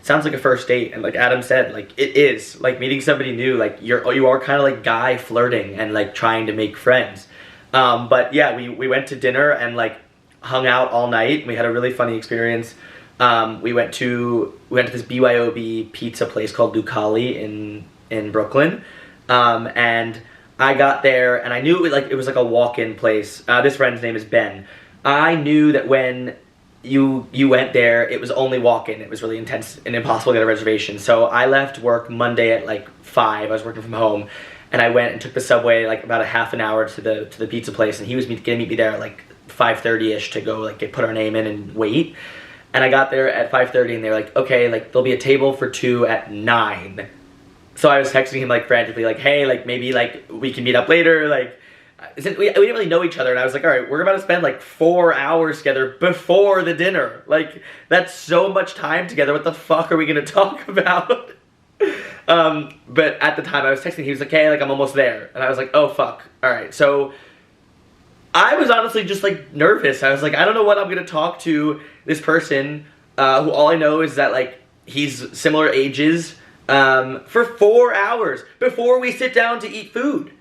sounds like a first date. And like Adam said, like it is like meeting somebody new. Like you are kind of like guy flirting and like trying to make friends. But yeah, we went to dinner and like hung out all night. We had a really funny experience. We went to this BYOB pizza place called Lucali in Brooklyn, and I got there and I knew it was like a walk-in place. This friend's name is Ben. I knew that when you went there, it was only walk-in. It was really intense and impossible to get a reservation. So I left work Monday at like 5. I was working from home, and I went and took the subway like about a half an hour to the pizza place, and he was gonna meet me there at like 5:30ish to go like put our name in and wait. And I got there at 5:30, and they were like, okay, like there'll be a table for 2 at 9. So I was texting him like frantically, like, hey, like maybe like we can meet up later. Like, since we didn't really know each other, and I was like, all right, we're about to spend like 4 hours together before the dinner. Like, that's so much time together. What the fuck are we gonna talk about? But at the time I was texting, he was like, hey, like I'm almost there. And I was like, oh fuck. All right. So I was honestly just like nervous. I was like, I don't know what I'm gonna talk to this person, who all I know is that like he's similar ages, for 4 hours before we sit down to eat food.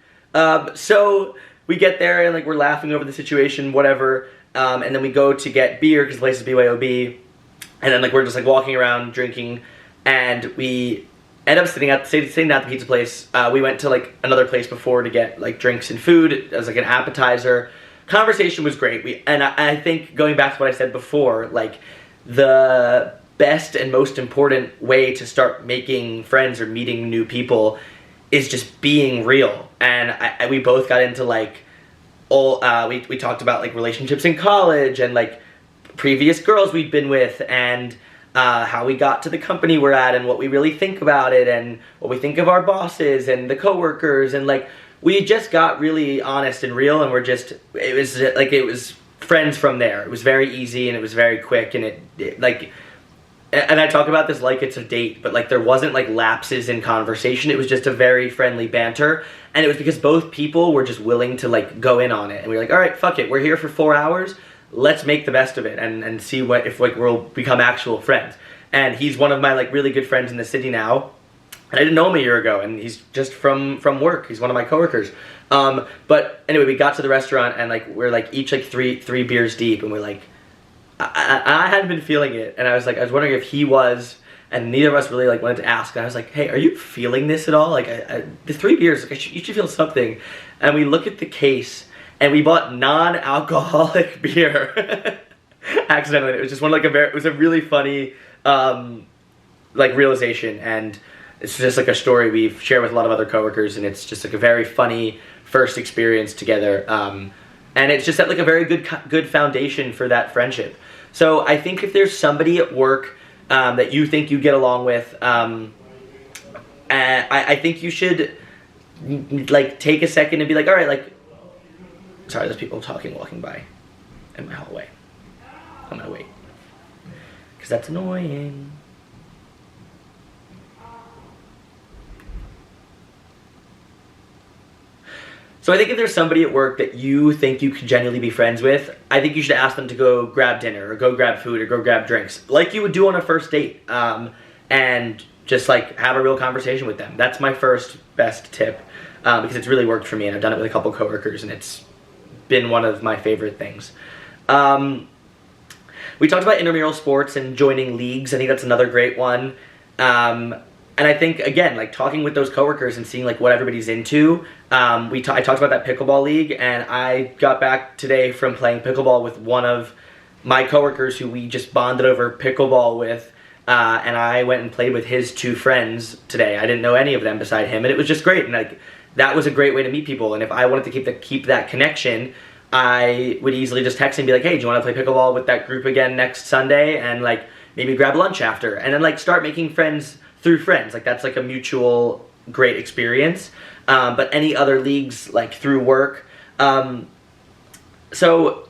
So we get there and like we're laughing over the situation, whatever, and then we go to get beer because the place is BYOB, and then like we're just like walking around drinking, and we end up sitting at the pizza place. We went to like another place before to get like drinks and food as like an appetizer. Conversation was great. I think going back to what I said before, like the best and most important way to start making friends or meeting new people is just being real. And we both got into like we talked about like relationships in college and like previous girls we'd been with, and how we got to the company we're at and what we really think about it and what we think of our bosses and the coworkers, and like we just got really honest and real, and it was friends from there. It was very easy and it was very quick, and and I talk about this like it's a date, but like there wasn't like lapses in conversation. It was just a very friendly banter, and it was because both people were just willing to like go in on it, and we were like, all right, fuck it, we're here for 4 hours, let's make the best of it and see if like we'll become actual friends. And he's one of my like really good friends in the city now, and I didn't know him a year ago, and he's just from work. He's one of my coworkers. But anyway, we got to the restaurant, and like we're like each like three beers deep, and we're like, I hadn't been feeling it, and I was wondering if he was, and neither of us really like wanted to ask. And I was like, hey, are you feeling this at all? Like the 3 beers, like, you should feel something. And we look at the case, and we bought non-alcoholic beer accidentally. It was just it was a really funny like realization, and it's just like a story we've shared with a lot of other coworkers, and it's just like a very funny first experience together. And it's just set like a very good foundation for that friendship. So I think if there's somebody at work that you think you get along with, I think you should like take a second and be like, all right, like, sorry, there's people walking by in my hallway. I'm gonna wait, because that's annoying. So I think if there's somebody at work that you think you could genuinely be friends with, I think you should ask them to go grab dinner or go grab food or go grab drinks, like you would do on a first date, and just like have a real conversation with them. That's my first best tip, because it's really worked for me, and I've done it with a couple coworkers, and it's been one of my favorite things. We talked about intramural sports and joining leagues. I think that's another great one. And I think, again, like talking with those coworkers and seeing like what everybody's into. I talked about that pickleball league, and I got back today from playing pickleball with one of my coworkers who we just bonded over pickleball with, and I went and played with his 2 friends today. I didn't know any of them beside him, and it was just great. And like that was a great way to meet people. And if I wanted to keep that connection, I would easily just text and be like, hey, do you want to play pickleball with that group again next Sunday? And like maybe grab lunch after, and then like start making friends through friends. Like that's like a mutual great experience. But any other leagues like through work. So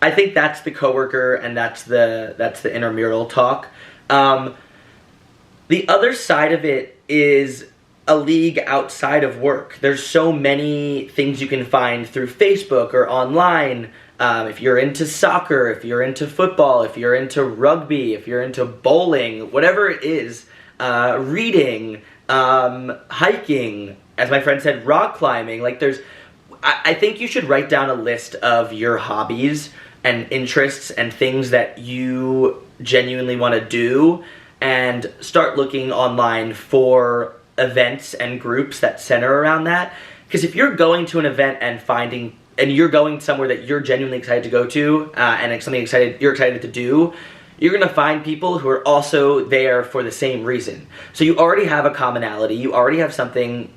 I think that's the coworker, and that's the intramural talk. The other side of it is a league outside of work. There's so many things you can find through Facebook or online. If you're into soccer, if you're into football, if you're into rugby, if you're into bowling, whatever it is, reading, hiking, as my friend said, rock climbing. Like I think you should write down a list of your hobbies and interests and things that you genuinely want to do, and start looking online for events and groups that center around that. Because if you're going to an event and you're going somewhere that you're genuinely excited to go to, and it's something you're excited to do, you're going to find people who are also there for the same reason. So you already have a commonality, you already have something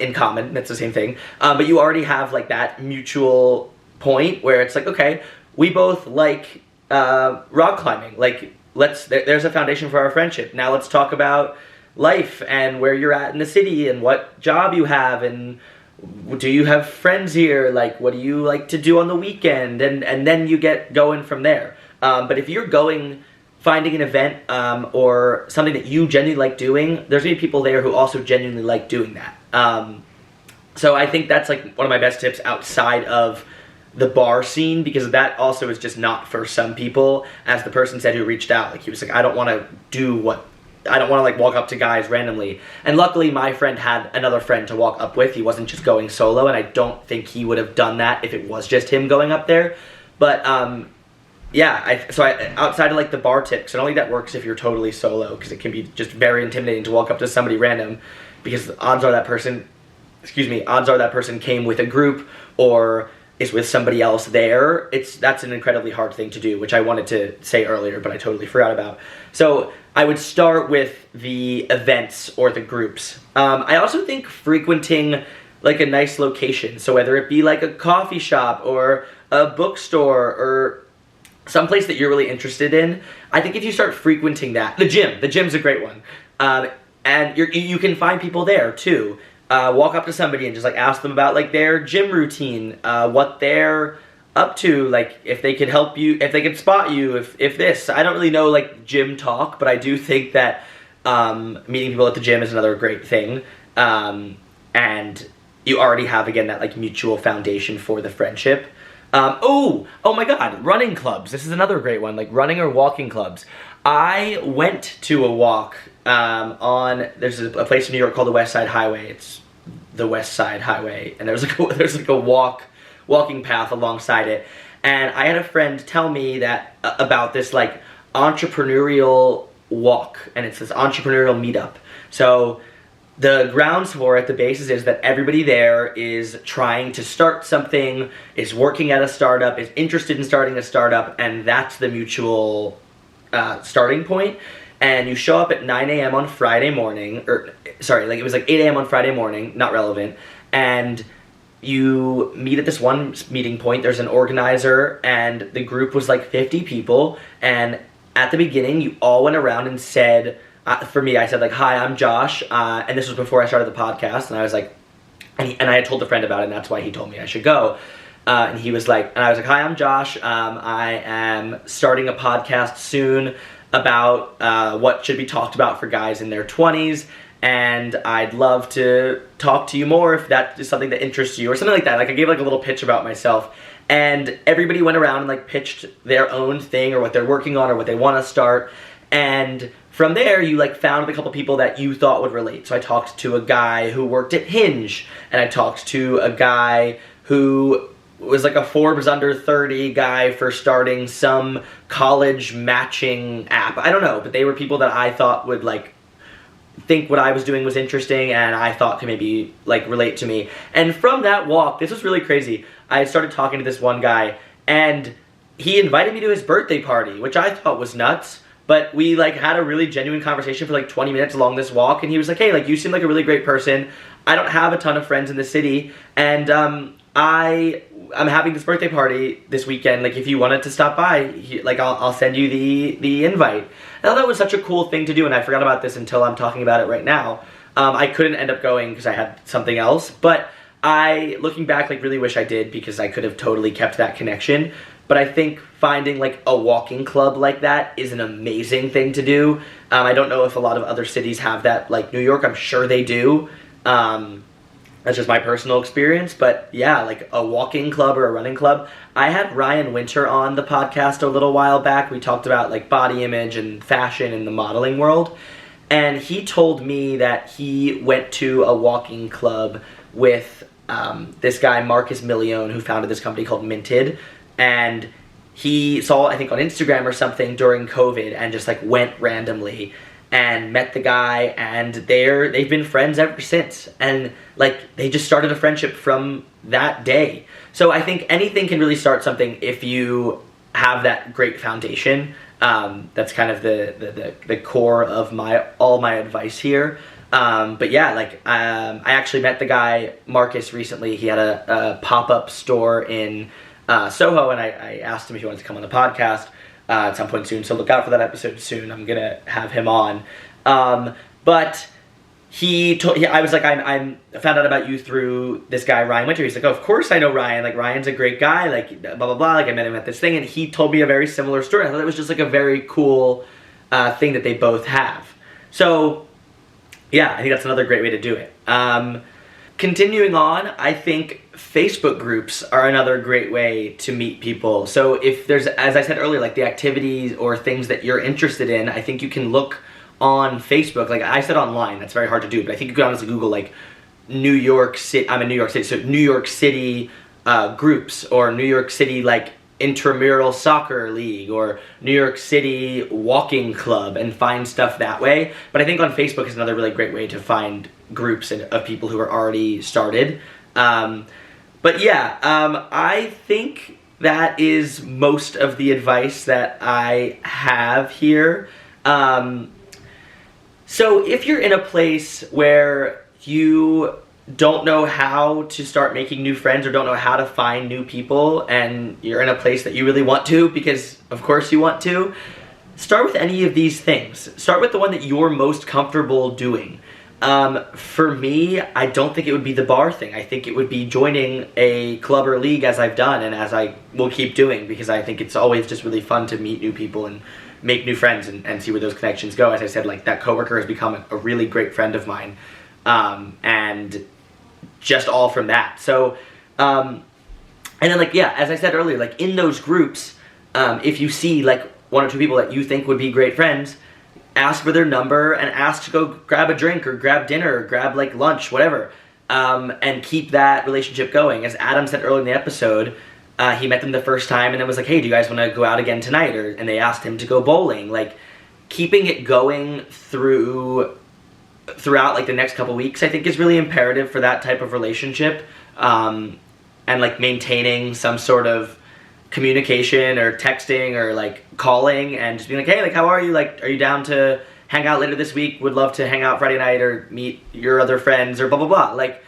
in common, that's the same thing, but you already have like that mutual point where it's like, okay, we both like rock climbing, like there's a foundation for our friendship. Now let's talk about life and where you're at in the city and what job you have and do you have friends here, like what do you like to do on the weekend, and then you get going from there. But if you're finding an event or something that you genuinely like doing, there's going to be people there who also genuinely like doing that. So I think that's like one of my best tips outside of the bar scene, because that also is just not for some people. As the person said who reached out, like he was like, I don't want to like walk up to guys randomly. And luckily my friend had another friend to walk up with. He wasn't just going solo, and I don't think he would have done that if it was just him going up there. But yeah, outside of like the bar tip, because I don't think that works if you're totally solo, because it can be just very intimidating to walk up to somebody random, because odds are that person came with a group or is with somebody else there. That's an incredibly hard thing to do, which I wanted to say earlier, but I totally forgot about. So I would start with the events or the groups. I also think frequenting like a nice location, so whether it be like a coffee shop or a bookstore or someplace that you're really interested in, I think if you start frequenting that, the gym's a great one, and you can find people there too. Walk up to somebody and just like ask them about like their gym routine, what they're up to, like if they could help you, if they could spot you, if this. I don't really know like gym talk, but I do think that meeting people at the gym is another great thing, and you already have again that like mutual foundation for the friendship. Oh my god, running clubs. This is another great one, like running or walking clubs. I went to a walk there's a place in New York called the West Side Highway. It's the West Side Highway, and there's like a walking path alongside it. And I had a friend tell me that about this like entrepreneurial walk, and it's this entrepreneurial meetup. So the grounds for it, the basis is that everybody there is trying to start something, is working at a startup, is interested in starting a startup, and that's the mutual starting point. And you show up at 9 a.m. on Friday morning, it was like 8 a.m. on Friday morning, not relevant, and you meet at this one meeting point. There's an organizer, and the group was like 50 people, and at the beginning, you all went around and said, for me, I said like, hi, I'm Josh, and this was before I started the podcast, and I was like, and I had told a friend about it, and that's why he told me I should go. And he was like, and I was like, hi, I'm Josh, I am starting a podcast soon about what should be talked about for guys in their 20s, and I'd love to talk to you more if that is something that interests you, or something like that. Like I gave like a little pitch about myself, and everybody went around and like pitched their own thing or what they're working on or what they want to start, and from there you like found a couple people that you thought would relate. So I talked to a guy who worked at Hinge, and I talked to a guy who was like a Forbes under 30 guy for starting some college matching app. I don't know, but they were people that I thought would like think what I was doing was interesting, and I thought could maybe like relate to me. And from that walk, this was really crazy. I started talking to this one guy, and he invited me to his birthday party, which I thought was nuts. But we like had a really genuine conversation for like 20 minutes along this walk, and he was like, hey, like you seem like a really great person. I don't have a ton of friends in the city, and I'm having this birthday party this weekend, like if you wanted to stop by, like I'll send you the invite. I thought that was such a cool thing to do, and I forgot about this until I'm talking about it right now. I couldn't end up going because I had something else, but I, looking back, like really wish I did, because I could have totally kept that connection. but I think finding like a walking club like that is an amazing thing to do. I don't know if a lot of other cities have that, like New York, I'm sure they do. That's just my personal experience, but yeah, like a walking club or a running club. I had Ryan Winter on the podcast a little while back. We talked about like body image and fashion in the modeling world, and he told me that he went to a walking club with this guy, Marcus Milione, who founded this company called Minted, and he saw, I think on Instagram or something during COVID, and just like went randomly and met the guy, and they've been friends ever since, and like they just started a friendship from that day. So I think anything can really start something if you have that great foundation. That's kind of the core of all my advice here. But yeah, like I actually met the guy Marcus recently. He had a pop-up store in Soho, and I asked him if he wanted to come on the podcast at some point soon, so look out for that episode soon. I'm gonna have him on. But I was like, I found out about you through this guy Ryan Winter. He's like, oh, of course I know Ryan. Like Ryan's a great guy. Like blah blah blah. Like I met him at this thing, and he told me a very similar story. I thought it was just like a very cool thing that they both have. So yeah, I think that's another great way to do it. Continuing on, I think Facebook groups are another great way to meet people. So if there's, as I said earlier, like the activities or things that you're interested in, I think you can look on Facebook. Like I said online, that's very hard to do, but I think you could honestly Google like New York City, I'm in New York City, so New York City groups, or New York City like intramural soccer league, or New York City walking club, and find stuff that way. But I think on Facebook is another really great way to find groups of people who are already started. But yeah, I think that is most of the advice that I have here. So if you're in a place where you don't know how to start making new friends or don't know how to find new people, and you're in a place that you really want to, because of course you want to, start with any of these things. Start with the one that you're most comfortable doing. For me, I don't think it would be the bar thing. I think it would be joining a club or league, as I've done and as I will keep doing, because I think it's always just really fun to meet new people and make new friends and see where those connections go. As I said, like that coworker has become a really great friend of mine, and just all from that. So, and then like, yeah, as I said earlier, like in those groups, if you see like one or two people that you think would be great friends, ask for their number and ask to go grab a drink or grab dinner or grab like lunch, whatever, and keep that relationship going. As Adam said earlier in the episode, he met them the first time and then was like, hey, do you guys want to go out again tonight? And they asked him to go bowling. Like keeping it going throughout like the next couple weeks, I think is really imperative for that type of relationship, and like maintaining some sort of communication or texting or like calling and just being like, hey, like how are you, like are you down to hang out later this week, would love to hang out Friday night or meet your other friends or blah blah blah. Like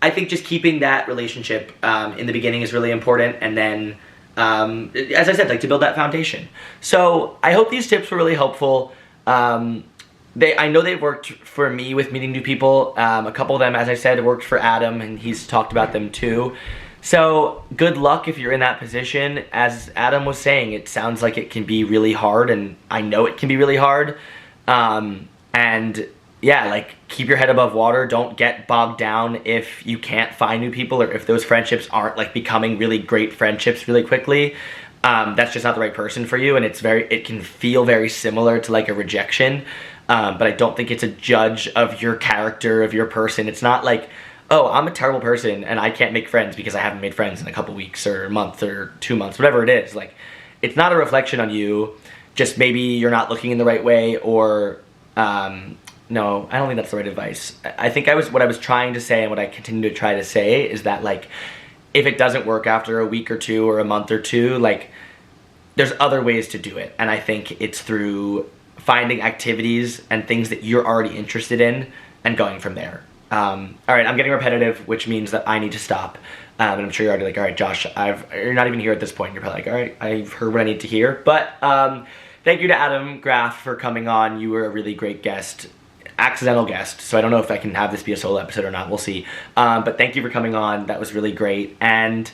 I think just keeping that relationship in the beginning is really important, and then as I said, like to build that foundation. So I hope these tips were really helpful. I know they've worked for me with meeting new people. A couple of them, as I said, worked for Adam, and he's talked about them too. So good luck if you're in that position. As Adam was saying, it sounds like it can be really hard, and I know it can be really hard. And yeah, like keep your head above water. Don't get bogged down if you can't find new people, or if those friendships aren't like becoming really great friendships really quickly. That's just not the right person for you, and it can feel very similar to like a rejection. But I don't think it's a judge of your character, of your person. It's not like, oh, I'm a terrible person and I can't make friends because I haven't made friends in a couple weeks or a month or 2 months, whatever it is. Like, it's not a reflection on you. Just maybe you're not looking in the right way, or no, I don't think that's the right advice. I think what I was trying to say, and what I continue to try to say, is that like, if it doesn't work after a week or two or a month or two, like there's other ways to do it. And I think it's through finding activities and things that you're already interested in and going from there. All right, I'm getting repetitive, which means that I need to stop. And I'm sure you're already like, all right, Josh, you're not even here at this point. You're probably like, all right, I've heard what I need to hear. But thank you to Adam Graff for coming on. You were a really great guest, accidental guest. So I don't know if I can have this be a solo episode or not. We'll see. But thank you for coming on. That was really great. And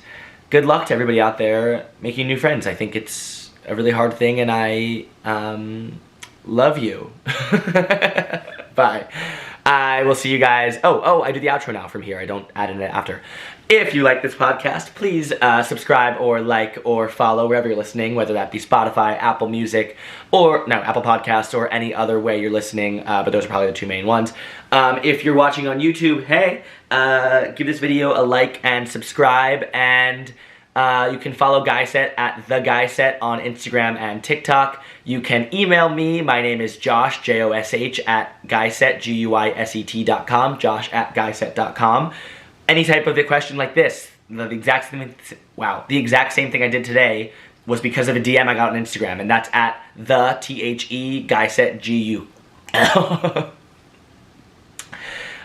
good luck to everybody out there making new friends. I think it's a really hard thing, and I love you. Bye. I will see you guys. Oh, I do the outro now from here. I don't add in it after. If you like this podcast, please subscribe or like or follow wherever you're listening, whether that be Spotify, Apple Music, Apple Podcasts, or any other way you're listening, but those are probably the two main ones. If you're watching on YouTube, hey, give this video a like and subscribe, and you can follow Guyset at The Guyset on Instagram and TikTok. You can email me. My name is Josh, Josh, at Guyset, Guyset.com, Josh at Guyset.com. Any type of a question like this, the exact same thing I did today was because of a DM I got on Instagram, and that's at the Guyset, G-U.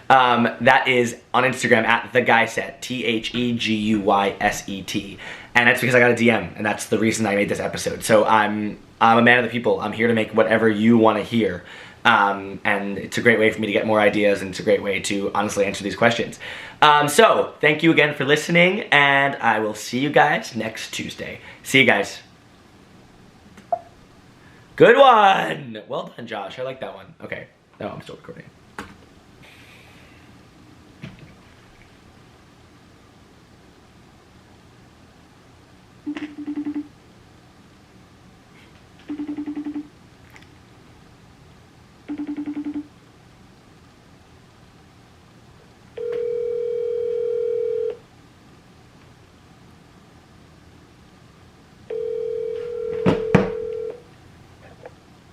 That is on Instagram at the Guyset, Theguyset, and that's because I got a DM, and that's the reason I made this episode. So I'm a man of the people. I'm here to make whatever you want to hear, and it's a great way for me to get more ideas, and it's a great way to honestly answer these questions. So thank you again for listening, and I will see you guys next Tuesday. See you guys. Good one. Well done, Josh. I like that one. Okay. No, I'm still recording.